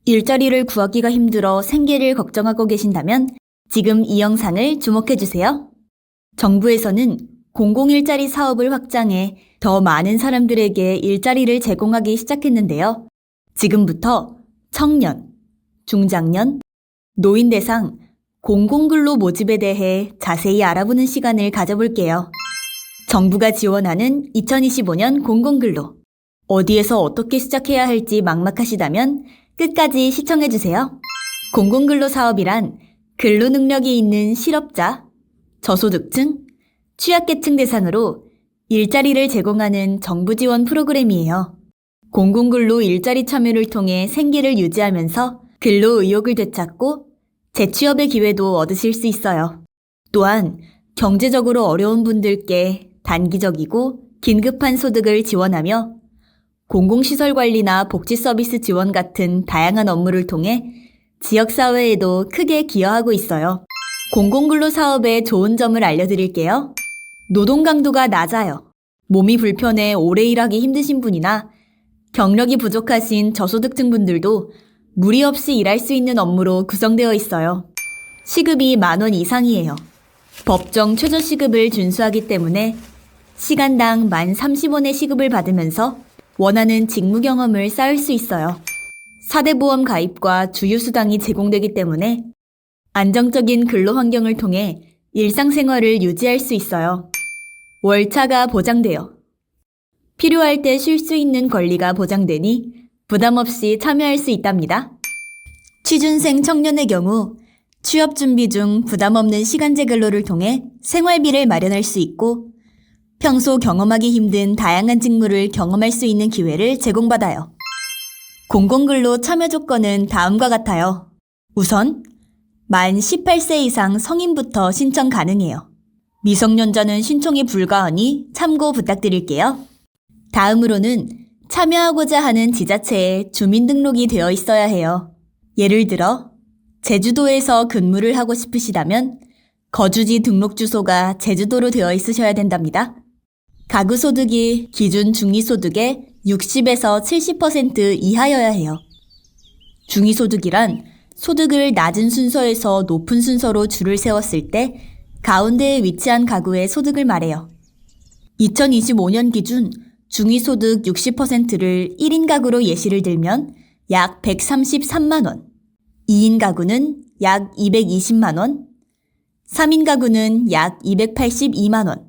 일자리를 구하기가 힘들어 생계를 걱정하고 계신다면 지금 이 영상을 주목해주세요. 정부에서는 공공일자리 사업을 확장해 더 많은 사람들에게 일자리를 제공하기 시작했는데요. 지금부터 청년, 중장년, 노인 대상 공공근로 모집에 대해 자세히 알아보는 시간을 가져볼게요. 정부가 지원하는 2025년 공공근로. 어디에서 어떻게 시작해야 할지 막막하시다면 끝까지 시청해주세요. 공공근로 사업이란 근로 능력이 있는 실업자, 저소득층, 취약계층 대상으로 일자리를 제공하는 정부 지원 프로그램이에요. 공공근로 일자리 참여를 통해 생계를 유지하면서 근로 의욕을 되찾고 재취업의 기회도 얻으실 수 있어요. 또한 경제적으로 어려운 분들께 단기적이고 긴급한 소득을 지원하며 공공시설 관리나 복지 서비스 지원 같은 다양한 업무를 통해 지역사회에도 크게 기여하고 있어요. 공공근로 사업의 좋은 점을 알려드릴게요. 노동 강도가 낮아요. 몸이 불편해 오래 일하기 힘드신 분이나 경력이 부족하신 저소득층 분들도 무리 없이 일할 수 있는 업무로 구성되어 있어요. 시급이 10,000원 이상이에요. 법정 최저시급을 준수하기 때문에 시간당 1030원의 시급을 받으면서 원하는 직무 경험을 쌓을 수 있어요. 4대 보험 가입과 주휴수당이 제공되기 때문에 안정적인 근로 환경을 통해 일상생활을 유지할 수 있어요. 월차가 보장돼요. 필요할 때 쉴 수 있는 권리가 보장되니 부담 없이 참여할 수 있답니다. 취준생 청년의 경우 취업 준비 중 부담 없는 시간제 근로를 통해 생활비를 마련할 수 있고 평소 경험하기 힘든 다양한 직무를 경험할 수 있는 기회를 제공받아요. 공공근로 참여 조건은 다음과 같아요. 우선 만 18세 이상 성인부터 신청 가능해요. 미성년자는 신청이 불가하니 참고 부탁드릴게요. 다음으로는 참여하고자 하는 지자체에 주민등록이 되어 있어야 해요. 예를 들어 제주도에서 근무를 하고 싶으시다면 거주지 등록 주소가 제주도로 되어 있으셔야 된답니다. 가구 소득이 기준 중위소득의 60에서 70% 이하여야 해요. 중위소득이란 소득을 낮은 순서에서 높은 순서로 줄을 세웠을 때 가운데에 위치한 가구의 소득을 말해요. 2025년 기준 중위소득 60%를 1인 가구로 예시를 들면 약 133만원, 2인 가구는 약 220만원, 3인 가구는 약 282만원,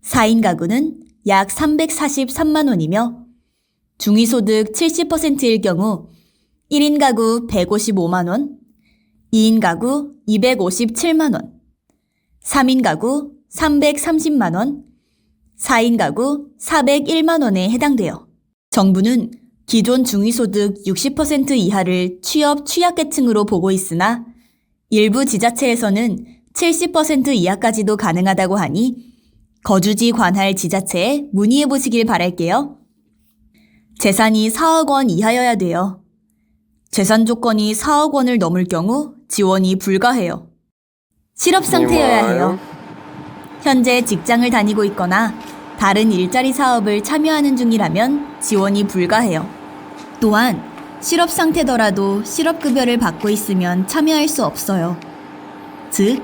4인 가구는 약 343만원이며 중위소득 70%일 경우 1인 가구 155만원, 2인 가구 257만원, 3인 가구 330만원, 4인 가구 401만원에 해당돼요. 정부는 기존 중위소득 60% 이하를 취약계층으로 보고 있으나 일부 지자체에서는 70% 이하까지도 가능하다고 하니 거주지 관할 지자체에 문의해 보시길 바랄게요. 재산이 4억 원 이하여야 돼요. 재산 조건이 4억 원을 넘을 경우 지원이 불가해요. 실업 상태여야 해요. 현재 직장을 다니고 있거나 다른 일자리 사업을 참여하는 중이라면 지원이 불가해요. 또한 실업 상태더라도 실업급여를 받고 있으면 참여할 수 없어요. 즉,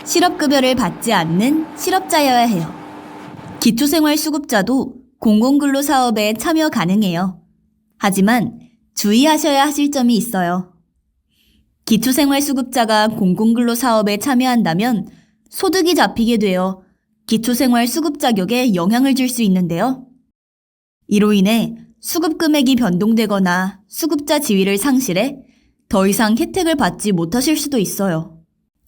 실업급여를 받지 않는 실업자여야 해요. 기초생활수급자도 공공근로 사업에 참여 가능해요. 하지만 주의하셔야 하실 점이 있어요. 기초생활수급자가 공공근로 사업에 참여한다면 소득이 잡히게 되어 기초생활수급 자격에 영향을 줄 수 있는데요. 이로 인해 수급 금액이 변동되거나 수급자 지위를 상실해 더 이상 혜택을 받지 못하실 수도 있어요.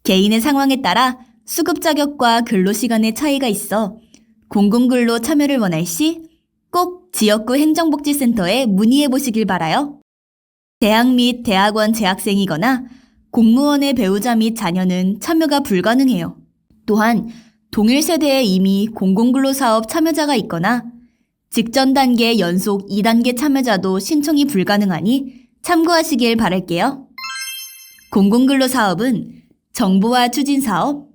개인의 상황에 따라 수급 자격과 근로시간의 차이가 있어 공공근로 참여를 원할 시 꼭 지역구 행정복지센터에 문의해 보시길 바라요. 대학 및 대학원 재학생이거나 공무원의 배우자 및 자녀는 참여가 불가능해요. 또한 동일 세대에 이미 공공근로 사업 참여자가 있거나 직전 단계 연속 2단계 참여자도 신청이 불가능하니 참고하시길 바랄게요. 공공근로 사업은 정보화 추진 사업,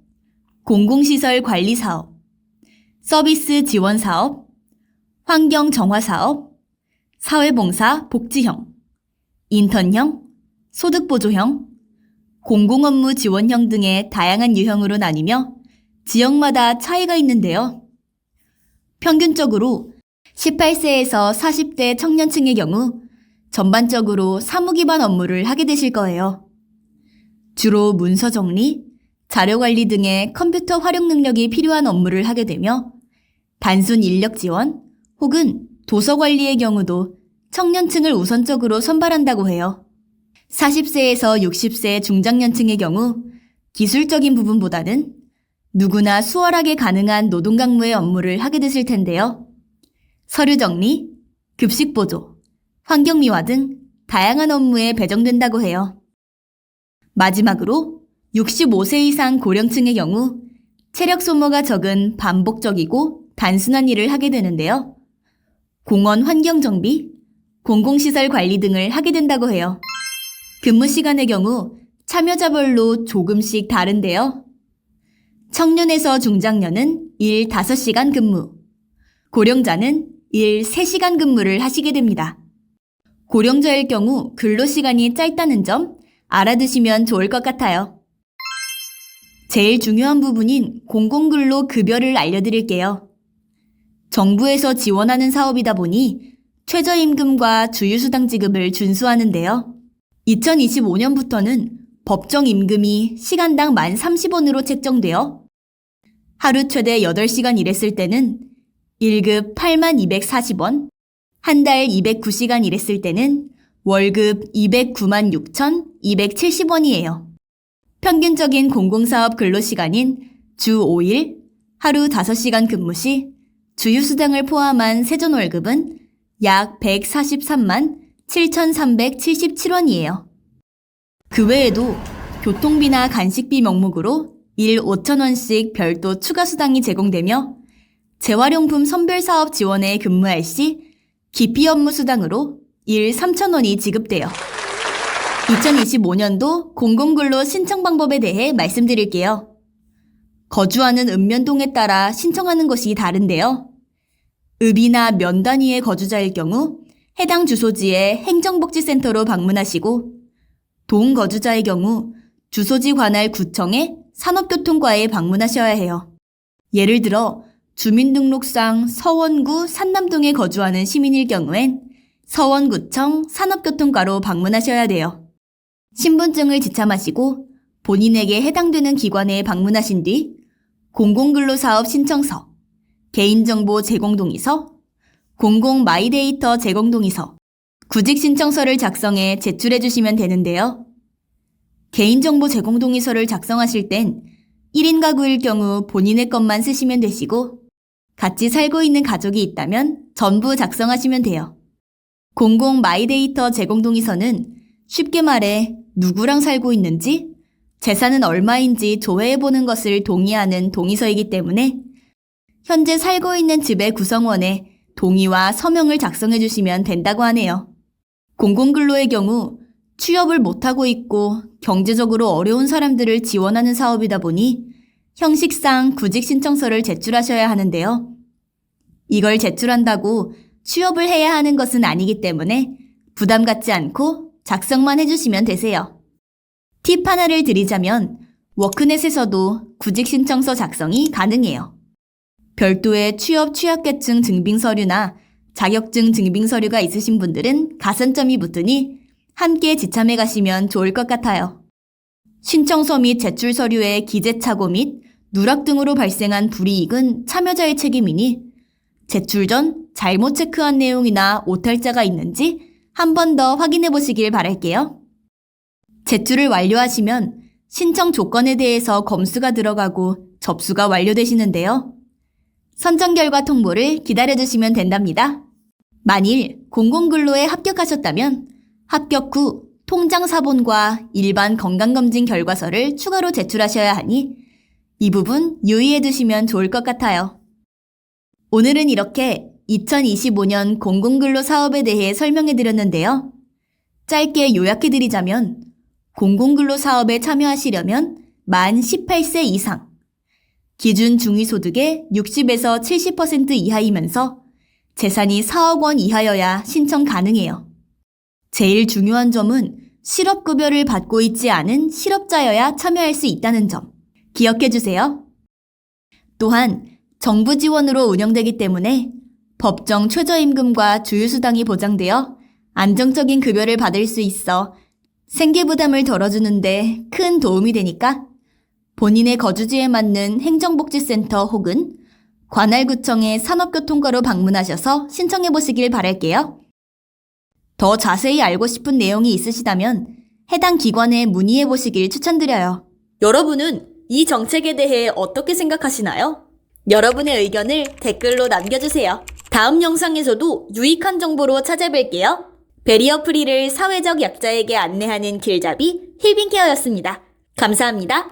공공시설 관리 사업, 서비스 지원 사업, 환경 정화 사업, 사회봉사 복지형, 인턴형, 소득보조형, 공공업무 지원형 등의 다양한 유형으로 나뉘며 지역마다 차이가 있는데요. 평균적으로 18세에서 40대 청년층의 경우 전반적으로 사무 기반 업무를 하게 되실 거예요. 주로 문서 정리, 자료 관리 등의 컴퓨터 활용 능력이 필요한 업무를 하게 되며 단순 인력 지원 혹은 도서 관리의 경우도 청년층을 우선적으로 선발한다고 해요. 40세에서 60세 중장년층의 경우 기술적인 부분보다는 누구나 수월하게 가능한 노동 강무의 업무를 하게 되실 텐데요. 서류 정리, 급식 보조, 환경 미화 등 다양한 업무에 배정된다고 해요. 마지막으로 65세 이상 고령층의 경우 체력 소모가 적은 반복적이고 단순한 일을 하게 되는데요. 공원 환경 정비, 공공시설 관리 등을 하게 된다고 해요. 근무 시간의 경우 참여자별로 조금씩 다른데요. 청년에서 중장년은 일 5시간 근무, 고령자는 일 3시간 근무를 하시게 됩니다. 고령자일 경우 근로시간이 짧다는 점 알아두시면 좋을 것 같아요. 제일 중요한 부분인 공공근로 급여를 알려드릴게요. 정부에서 지원하는 사업이다 보니 최저임금과 주휴수당 지급을 준수하는데요. 2025년부터는 법정 임금이 시간당 1030원으로 책정되어 하루 최대 8시간 일했을 때는 1급 8240원, 한 달 209시간 일했을 때는 월급 209만 6,270원이에요. 평균적인 공공사업 근로시간인 주 5일, 하루 5시간 근무 시 주휴수당을 포함한 세전 월급은 약 143만 7,377원이에요. 그 외에도 교통비나 간식비 명목으로 일 5,000원씩 별도 추가 수당이 제공되며 재활용품 선별사업 지원에 근무할 시 기피 업무 수당으로 일 3,000원이 지급돼요. 2025년도 공공근로 신청 방법에 대해 말씀드릴게요. 거주하는 읍면동에 따라 신청하는 것이 다른데요. 읍이나 면 단위의 거주자일 경우 해당 주소지의 행정복지센터로 방문하시고 동 거주자의 경우 주소지 관할 구청의 산업교통과에 방문하셔야 해요. 예를 들어 주민등록상 서원구 산남동에 거주하는 시민일 경우엔 서원구청 산업교통과로 방문하셔야 돼요. 신분증을 지참하시고 본인에게 해당되는 기관에 방문하신 뒤 공공근로사업 신청서, 개인정보 제공동의서, 공공마이데이터 제공동의서, 구직신청서를 작성해 제출해 주시면 되는데요. 개인정보 제공동의서를 작성하실 땐 1인 가구일 경우 본인의 것만 쓰시면 되시고 같이 살고 있는 가족이 있다면 전부 작성하시면 돼요. 공공마이데이터 제공동의서는 쉽게 말해 누구랑 살고 있는지, 재산은 얼마인지 조회해보는 것을 동의하는 동의서이기 때문에 현재 살고 있는 집의 구성원에 동의와 서명을 작성해 주시면 된다고 하네요. 공공근로의 경우 취업을 못하고 있고 경제적으로 어려운 사람들을 지원하는 사업이다 보니 형식상 구직신청서를 제출하셔야 하는데요. 이걸 제출한다고 취업을 해야 하는 것은 아니기 때문에 부담 갖지 않고 작성만 해주시면 되세요. 팁 하나를 드리자면 워크넷에서도 구직신청서 작성이 가능해요. 별도의 취약계층 증빙서류나 자격증 증빙서류가 있으신 분들은 가산점이 붙으니 함께 지참해 가시면 좋을 것 같아요. 신청서 및 제출 서류의 기재착오 및 누락 등으로 발생한 불이익은 참여자의 책임이니 제출 전 잘못 체크한 내용이나 오탈자가 있는지 한 번 더 확인해 보시길 바랄게요. 제출을 완료하시면 신청 조건에 대해서 검수가 들어가고 접수가 완료되시는데요. 선정 결과 통보를 기다려주시면 된답니다. 만일 공공근로에 합격하셨다면 합격 후 통장 사본과 일반 건강검진 결과서를 추가로 제출하셔야 하니 이 부분 유의해 두시면 좋을 것 같아요. 오늘은 이렇게 2025년 공공근로 사업에 대해 설명해 드렸는데요. 짧게 요약해 드리자면 공공근로 사업에 참여하시려면 만 18세 이상, 기준 중위소득의 60에서 70% 이하이면서 재산이 4억 원 이하여야 신청 가능해요. 제일 중요한 점은 실업급여를 받고 있지 않은 실업자여야 참여할 수 있다는 점. 기억해 주세요. 또한 정부 지원으로 운영되기 때문에 법정 최저임금과 주휴수당이 보장되어 안정적인 급여를 받을 수 있어 생계부담을 덜어주는데 큰 도움이 되니까 본인의 거주지에 맞는 행정복지센터 혹은 관할구청의 산업교통과로 방문하셔서 신청해 보시길 바랄게요. 더 자세히 알고 싶은 내용이 있으시다면 해당 기관에 문의해 보시길 추천드려요. 여러분은 이 정책에 대해 어떻게 생각하시나요? 여러분의 의견을 댓글로 남겨주세요. 다음 영상에서도 유익한 정보로 찾아뵐게요. 베리어 프리를 사회적 약자에게 안내하는 길잡이 힐빈케어였습니다. 감사합니다.